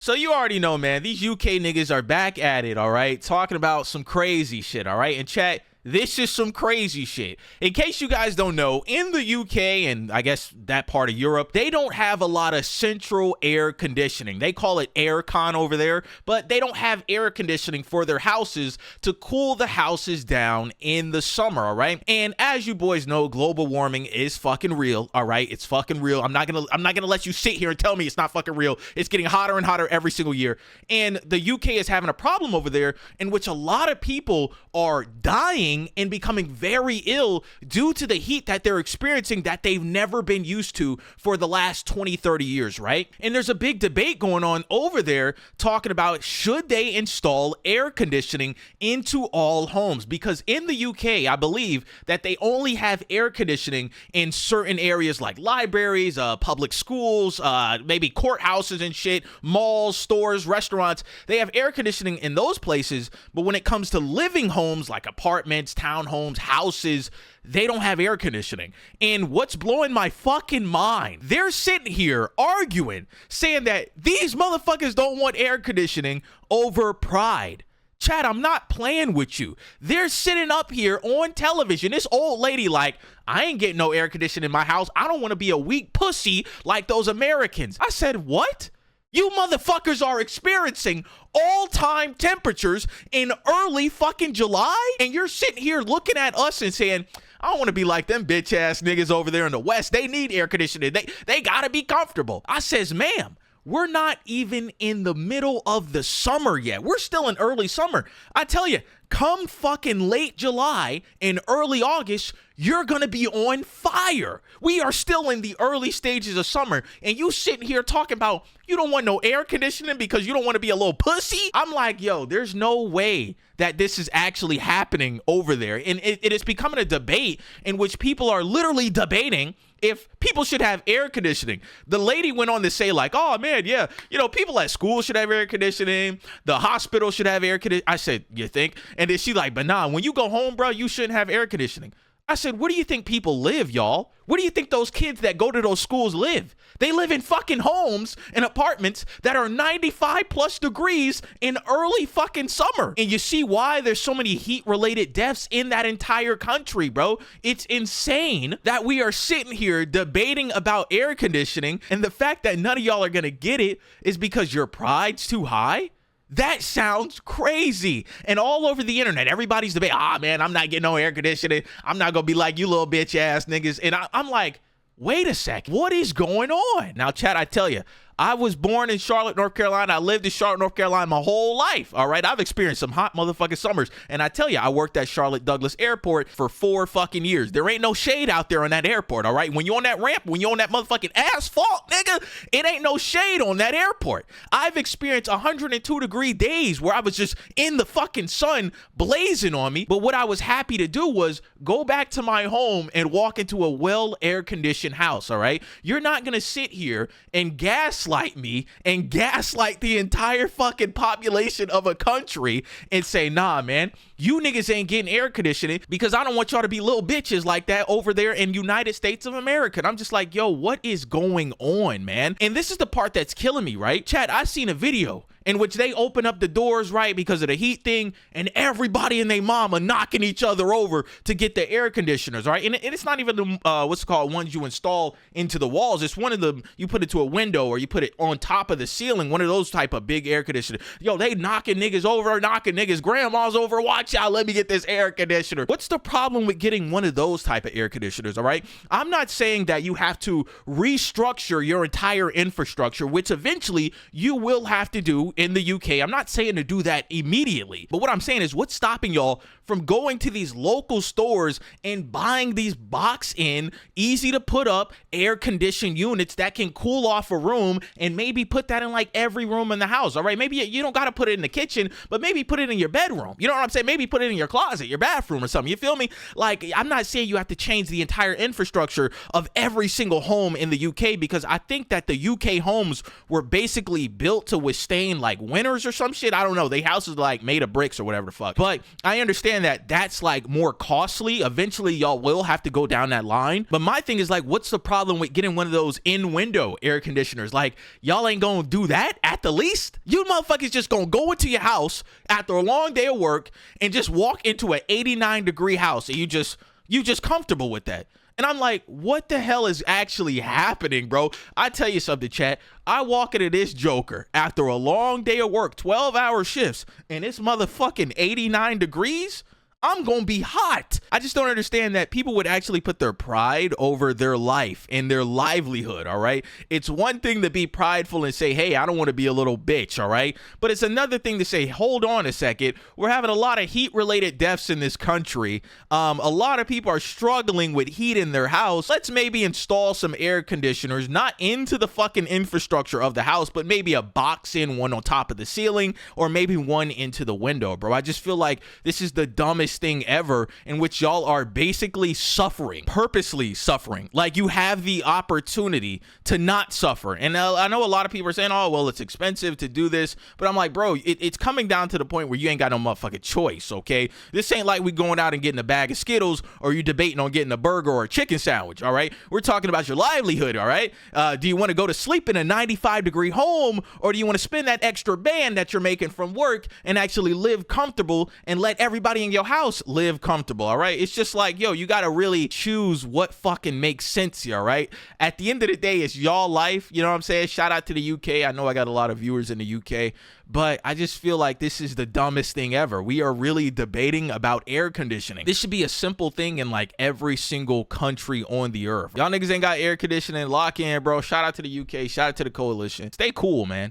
So you already know, man, these UK niggas are back at it, all right? Talking about some crazy shit, all right? And chat, this is some crazy shit. In case you guys don't know, in the UK and I guess that part of Europe, they don't have a lot of central air conditioning. They call it aircon over there, but they don't have air conditioning for their houses to cool the houses down in the summer, all right? And as you boys know, global warming is fucking real, all right? It's fucking real. I'm not gonna let you sit here and tell me it's not fucking real. It's getting hotter and hotter every single year. And the UK is having a problem over there in which a lot of people are dying and becoming very ill due to the heat that they're experiencing that they've never been used to for the last 20, 30 years, right? And there's a big debate going on over there talking about should they install air conditioning into all homes? Because in the UK, I believe that they only have air conditioning in certain areas like libraries, public schools, maybe courthouses and shit, malls, stores, restaurants. They have air conditioning in those places, but when it comes to living homes like apartments, townhomes, houses, they don't have air conditioning. And what's blowing my fucking mind, they're sitting here arguing, saying that these motherfuckers don't want air conditioning over pride. Chad, I'm not playing with you. They're sitting up here on television. This old lady like, I ain't getting no air conditioning in my house. I don't want to be a weak pussy like those Americans. I said, what? You motherfuckers are experiencing all-time temperatures in early fucking July? And you're sitting here looking at us and saying, I don't want to be like them bitch-ass niggas over there in the West. They need air conditioning. They got to be comfortable. I says, ma'am, we're not even in the middle of the summer yet. We're still in early summer. I tell you, come fucking late July and early August, you're gonna be on fire. We are still in the early stages of summer, and you sitting here talking about you don't want no air conditioning because you don't want to be a little pussy? I'm like, yo, there's no way that this is actually happening over there. And it is becoming a debate in which people are literally debating if people should have air conditioning. The lady went on to say like, oh man, yeah, you know, people at school should have air conditioning. The hospital should have air conditioning. I said, you think? And then she like, but nah, when you go home, bro, you shouldn't have air conditioning. I said, where do you think people live, y'all? Where do you think those kids that go to those schools live? They live in fucking homes and apartments that are 95 plus degrees in early fucking summer. And you see why there's so many heat-related deaths in that entire country, bro. It's insane that we are sitting here debating about air conditioning, and the fact that none of y'all are gonna get it is because your pride's too high? That sounds crazy. And all over the internet, everybody's debating, man, I'm not getting no air conditioning. I'm not going to be like you little bitch ass niggas. And I'm like, wait a second. What is going on? Now, chat, I tell you, I was born in Charlotte, North Carolina. I lived in Charlotte, North Carolina my whole life, all right? I've experienced some hot motherfucking summers. And I tell you, I worked at Charlotte Douglas Airport for 4 fucking years. There ain't no shade out there on that airport, all right? When you're on that ramp, when you're on that motherfucking asphalt, nigga, it ain't no shade on that airport. I've experienced 102-degree days where I was just in the fucking sun blazing on me. But what I was happy to do was go back to my home and walk into a well air-conditioned house, all right? You're not going to sit here and gaslight me and gaslight the entire fucking population of a country and say, nah, man, you niggas ain't getting air conditioning because I don't want y'all to be little bitches like that over there in United States of America. And I'm just like, yo, what is going on, man? And this is the part that's killing me, right? Chat, I seen a video in which they open up the doors, right, because of the heat thing, and everybody and their mama knocking each other over to get the air conditioners, right? And it's not even the, what's it called, ones you install into the walls. It's one of them, you put it to a window or you put it on top of the ceiling, one of those type of big air conditioners. Yo, they knocking niggas over, knocking niggas' grandmas over. Watch out, let me get this air conditioner. What's the problem with getting one of those type of air conditioners, all right? I'm not saying that you have to restructure your entire infrastructure, which eventually you will have to do in the UK. I'm not saying to do that immediately, but what I'm saying is what's stopping y'all from going to these local stores and buying these box-in, easy to put up air-conditioned units that can cool off a room and maybe put that in like every room in the house, all right? Maybe you don't got to put it in the kitchen, but maybe put it in your bedroom. You know what I'm saying? Maybe put it in your closet, your bathroom or something. You feel me? Like, I'm not saying you have to change the entire infrastructure of every single home in the UK, because I think that the UK homes were basically built to withstand like winters or some shit. I don't know. They houses like made of bricks or whatever the fuck. But I understand that that's like more costly. Eventually y'all will have to go down that line. But my thing is like, what's the problem with getting one of those in-window air conditioners? Like, y'all ain't gonna do that at the least? You motherfuckers just gonna go into your house after a long day of work and just walk into an 89-degree house and you just comfortable with that. And I'm like, what the hell is actually happening, bro? I tell you something, chat. I walk into this joker after a long day of work, 12-hour shifts, and it's motherfucking 89 degrees. I'm gonna be hot. I just don't understand that people would actually put their pride over their life and their livelihood, all right? It's one thing to be prideful and say, hey, I don't want to be a little bitch, all right? But it's another thing to say, hold on a second. We're having a lot of heat-related deaths in this country. A lot of people are struggling with heat in their house. Let's maybe install some air conditioners, not into the fucking infrastructure of the house, but maybe a box in one on top of the ceiling or maybe one into the window, bro. I just feel like this is the dumbest thing ever, in which y'all are basically suffering, purposely suffering. Like, you have the opportunity to not suffer. And I know a lot of people are saying, oh, well, it's expensive to do this, but I'm like, bro, it's coming down to the point where you ain't got no motherfucking choice, okay? This ain't like we going out and getting a bag of Skittles or you debating on getting a burger or a chicken sandwich, all right? We're talking about your livelihood, all right? Do you want to go to sleep in a 95-degree home, or do you want to spend that extra band that you're making from work and actually live comfortable and let everybody in your house live comfortable, all right? It's just like, yo, you got to really choose what fucking makes sense here, all right? At the end of the day, it's y'all life, you know what I'm saying? Shout out to the UK. I know I got a lot of viewers in the UK, but I just feel like this is the dumbest thing ever. We are really debating about air conditioning. This should be a simple thing in like every single country on the earth. Y'all niggas ain't got air conditioning, lock in, bro. Shout out to the UK. Shout out to the coalition. Stay cool, man.